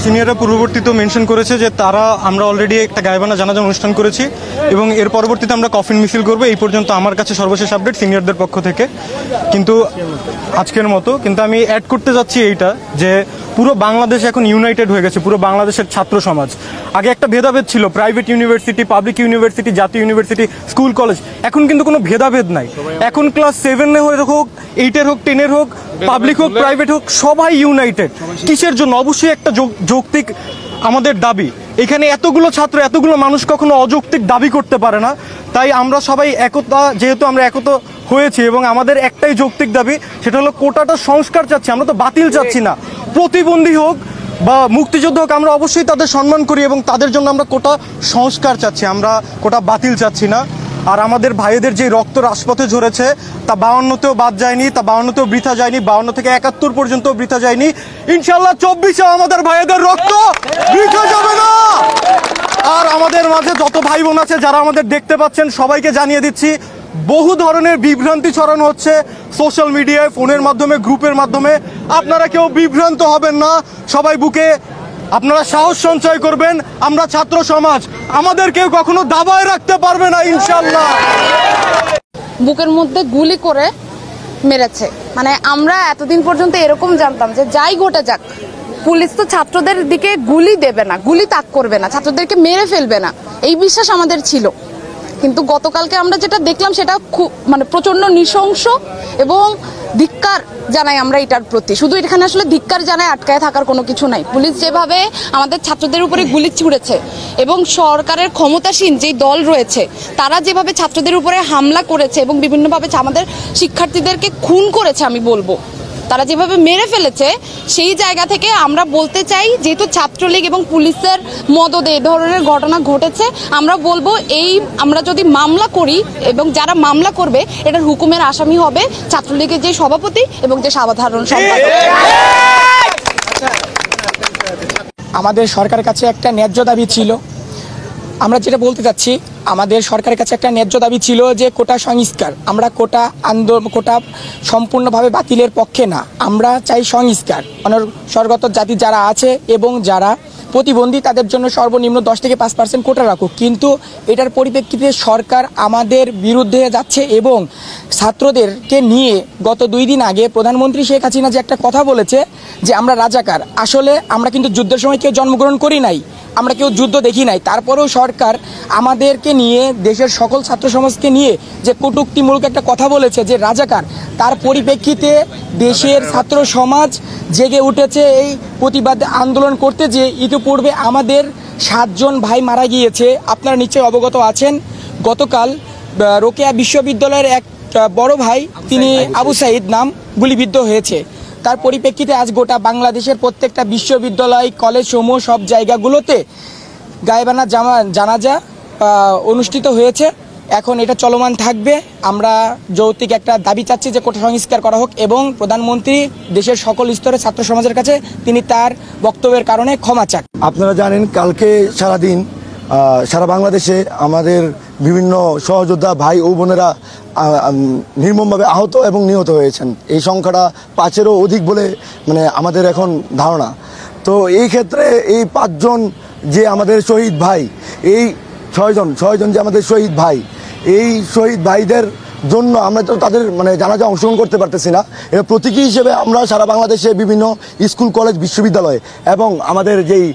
সিনিয়ররা পূর্ববর্তীতে মেনশন করেছে যে আমরা অলরেডি একটা গায়েবানা জানাজা অনুষ্ঠান করেছি এবং এর পরবর্তীতে আমরা কফিন মিছিল করব। এই পর্যন্ত আমার কাছে সর্বশেষ আপডেট সিনিয়রদের পক্ষ থেকে, কিন্তু আজকের মতো। কিন্তু আমি অ্যাড করতে যাচ্ছি এইটা যে পুরো বাংলাদেশ এখন ইউনাইটেড হয়ে গেছে, পুরো বাংলাদেশের ছাত্র সমাজ। আগে একটা ভেদাভেদ ছিল, প্রাইভেট ইউনিভার্সিটি, পাবলিক ইউনিভার্সিটি, জাতীয় ইউনিভার্সিটি, স্কুল কলেজ। এখন কিন্তু কোনো ভেদাভেদ নাই। এখন ক্লাস 7 হোক, 8 হোক, 10 হোক, পাবলিক হোক, প্রাইভেট হোক, সবাই ইউনাইটেড। কিসের জন্য? অবশ্যই একটা যৌক্তিক আমাদের দাবি। এখানে এতগুলো ছাত্র, এতগুলো মানুষ কখনো অযৌক্তিক দাবি করতে পারে না। তাই আমরা সবাই একতা, যেহেতু আমরা একতা হয়েছি এবং আমাদের একটাই যৌক্তিক দাবি, সেটা হলো কোটাটা সংস্কার চাচ্ছি। আমরা তো বাতিল চাচ্ছি না। প্রতিবন্ধী হোক বা মুক্তিযোদ্ধা হোক, আমরা অবশ্যই তাদের সম্মান করি এবং তাদের জন্য আমরা কোটা সংস্কার চাচ্ছি, আমরা কোটা বাতিল চাচ্ছি না। আর আমাদের ভাইদের যে রক্ত রাজপথে ঝরেছে তা 52তেও বাদ যায়নি, তা 52তেও বৃথা যায়নি, 52 থেকে 71 পর্যন্ত বৃথা যায়নি। ইনশাল্লাহ 24-এ আমাদের ভাইদের রক্ত বৃথা যাবে না। আর আমাদের মাঝে যত ভাই বোন আছে যারা আমাদের দেখতে পাচ্ছেন, সবাইকে জানিয়ে দিচ্ছি, বহু ধরনের বিভ্রান্তি ছড়ানো হচ্ছে সোশ্যাল মিডিয়ায়, ফোনের মাধ্যমে, গ্রুপের মাধ্যমে। আপনারা কেউ বিভ্রান্ত হবেন না। সবাই বুকে আপনারা সাহস সঞ্চয় করবেন। আমরা ছাত্র সমাজ, আমাদের কেউ কখনো দাবায় রাখতে পারবে না ইনশাল্লাহ। বুকের মধ্যে গুলি করে মেরেছে। মানে আমরা এতদিন পর্যন্ত এরকম জানতাম যে যাই ঘটে যাক, পুলিশ তো ছাত্রদের দিকে গুলি দেবে না, গুলি তাক করবে না, ছাত্রদেরকে মেরে ফেলবে না, এই বিশ্বাস আমাদের ছিল। কিন্তু গতকালকে আমরা যেটা দেখলাম সেটা খুব প্রচন্ড নৃশংস এবং ধিক্কার জানাই আমরা এটার প্রতি। শুধু এখানে আসলে ধিক্কার জানাই, আটকায় থাকার কোনো কিছু নাই। পুলিশ যেভাবে আমাদের ছাত্রদের উপরে গুলি ছুঁড়েছে এবং সরকারের ক্ষমতাসীন যে দল রয়েছে তারা যেভাবে ছাত্রদের উপরে হামলা করেছে এবং বিভিন্নভাবে আমাদের শিক্ষার্থীদেরকে খুন করেছে, আমি বলবো তারা যেভাবে মেরে ফেলেছে, সেই জায়গা থেকে আমরা বলতে চাই, যেহেতু ছাত্রলীগ এবং পুলিশের মদদে এই ধরনের ঘটনা ঘটেছে, আমরা বলবো আমরা যদি মামলা করি এবং যারা মামলা করবে এটার হুকুমের আসামি হবে ছাত্রলীগের যে সভাপতি এবং যে সাধারণ সম্পাদক। আমাদের সরকারের কাছে একটা ন্যায্য দাবি ছিল। আমরা যেটা বলতে চাচ্ছি, আমাদের সরকারের কাছে একটা ন্যায্য দাবি ছিল যে কোটা সংস্কার। আমরা কোটা সম্পূর্ণভাবে বাতিলের পক্ষে না, আমরা চাই সংস্কার। স্বর্গত জাতি যারা আছে এবং যারা প্রতিবন্ধী তাদের জন্য সর্বনিম্ন 10 থেকে 5% কোটা রাখুক। কিন্তু এটার পরিপ্রেক্ষিতে সরকার আমাদের বিরুদ্ধে যাচ্ছে এবং ছাত্রদেরকে নিয়ে গত 2 দিন আগে প্রধানমন্ত্রী শেখ হাসিনা যে একটা কথা বলেছে যে আমরা রাজাকার। আসলে আমরা কিন্তু যুদ্ধের সময় কেউ জন্মগ্রহণ করি নাই, আমরা কেউ যুদ্ধ দেখি নাই। তারপরেও সরকার আমাদেরকে নিয়ে, দেশের সকল ছাত্র সমাজকে নিয়ে যে কটূক্তিমূলক একটা কথা বলেছে যে রাজাকার, তার পরিপ্রেক্ষিতে দেশের ছাত্র সমাজ জেগে উঠেছে এই প্রতিবাদ আন্দোলন করতে। যে ইতিপূর্বে আমাদের 7 জন ভাই মারা গিয়েছে, আপনারা নিশ্চয়ই অবগত আছেন। গতকাল রোকেয়া বিশ্ববিদ্যালয়ের এক বড় ভাই, তিনি আবু সাইদ নাম, গুলিবিদ্ধ হয়েছে। তার পরিপ্রেক্ষিতে আজ গোটা বাংলাদেশের প্রত্যেকটা বিশ্ববিদ্যালয়, কলেজ সমূহ, সব জায়গাগুলোতে গায়েবানা জানাজা অনুষ্ঠিত হয়েছে। এখন এটা চলমান থাকবে। আমরা যৌক্তিক একটা দাবি চাচ্ছি যে কোটা সংস্কার করা হোক এবং প্রধানমন্ত্রী দেশের সকল স্তরে ছাত্র সমাজের কাছে তিনি তার বক্তব্যের কারণে ক্ষমা চান। আপনারা জানেন, কালকে সারাদিন সারা বাংলাদেশে আমাদের বিভিন্ন সহযোদ্ধা ভাই ও বোনেরা নির্মমভাবে আহত এবং নিহত হয়েছেন। এই সংখ্যাটা 5-এরও অধিক বলে আমাদের এখন ধারণা। তো এই ক্ষেত্রে এই 5 জন যে আমাদের শহীদ ভাই, এই 6 জন যে আমাদের শহীদ ভাই, এই শহীদ ভাইদের জন্য আমরা তো তাদের জানাজা অংশগ্রহণ করতে পারতেছি না। এর প্রতীকী হিসেবে আমরা সারা বাংলাদেশে বিভিন্ন স্কুল, কলেজ, বিশ্ববিদ্যালয় এবং আমাদের যেই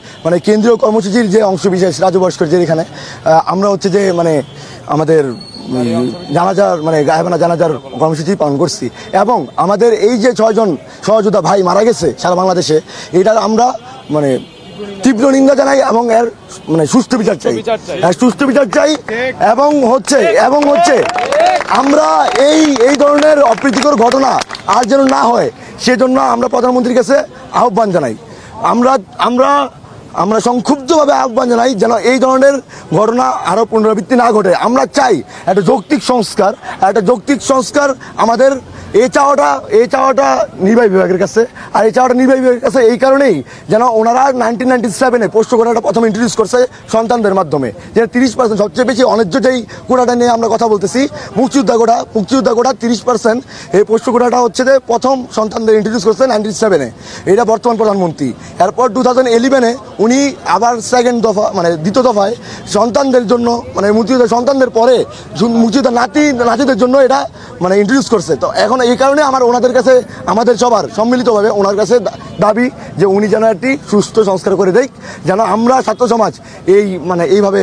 কেন্দ্রীয় কর্মসূচির যে অংশবিশেষ রাজু ভাস্কর যে এখানে আমরা হচ্ছে যে আমাদের জানাজার গায়েবানা জানাজার কর্মসূচি পালন করছি। এবং আমাদের এই যে 6 জন সহযোদ্ধা ভাই মারা গেছে সারা বাংলাদেশে, এটার আমরা তীব্র নিন্দা জানাই এবং এর সুষ্ঠু বিচার চাই, সুষ্ঠু বিচার চাই। এবং হচ্ছে আমরা এই ধরনের অপ্রীতিকর ঘটনা আর যেন না হয়, সেজন্য আমরা প্রধানমন্ত্রীর কাছে আহ্বান জানাই। আমরা সংক্ষুব্ধভাবে আহ্বান জানাই যেন এই ধরনের ঘটনা আরও পুনরাবৃত্তি না ঘটে। আমরা চাই একটা যৌক্তিক সংস্কার আমাদের এই চাওয়াটা নির্বাহী বিভাগের কাছে। আর এই চাওয়াটা নির্বাহী বিভাগের কাছে এই কারণেই যেন ওনারা 1997 পোষ্য কোটাটা প্রথম ইন্ট্রোডিউস করছে সন্তানদের মাধ্যমে, যে 30% সবচেয়ে বেশি অন্যায্য যেই কোটাটা নিয়ে আমরা কথা বলতেছি, মুক্তিযোদ্ধা কোটা 30%। এই পোষ্য কোটাটা হচ্ছে যে প্রথম সন্তানদের ইন্ট্রোডিউস করছে 97-এ, এটা বর্তমান প্রধানমন্ত্রী। এরপর 2011-এ উনি আবার সেকেন্ড দফা মানে দ্বিতীয় দফায় সন্তানদের জন্য মানে মুক্তিযোদ্ধা সন্তানদের পরে মুক্তিযোদ্ধা নাতিদের জন্য এটা মানে ইন্ট্রোডিউস করছে। তো এখন এই কারণে ওনাদের কাছে আমাদের সবার সম্মিলিতভাবে ওনার কাছে দাবি যে উনি যেন একটি সুস্থ সংস্কার করে দেয়, যেন আমরা ছাত্র সমাজ এইভাবে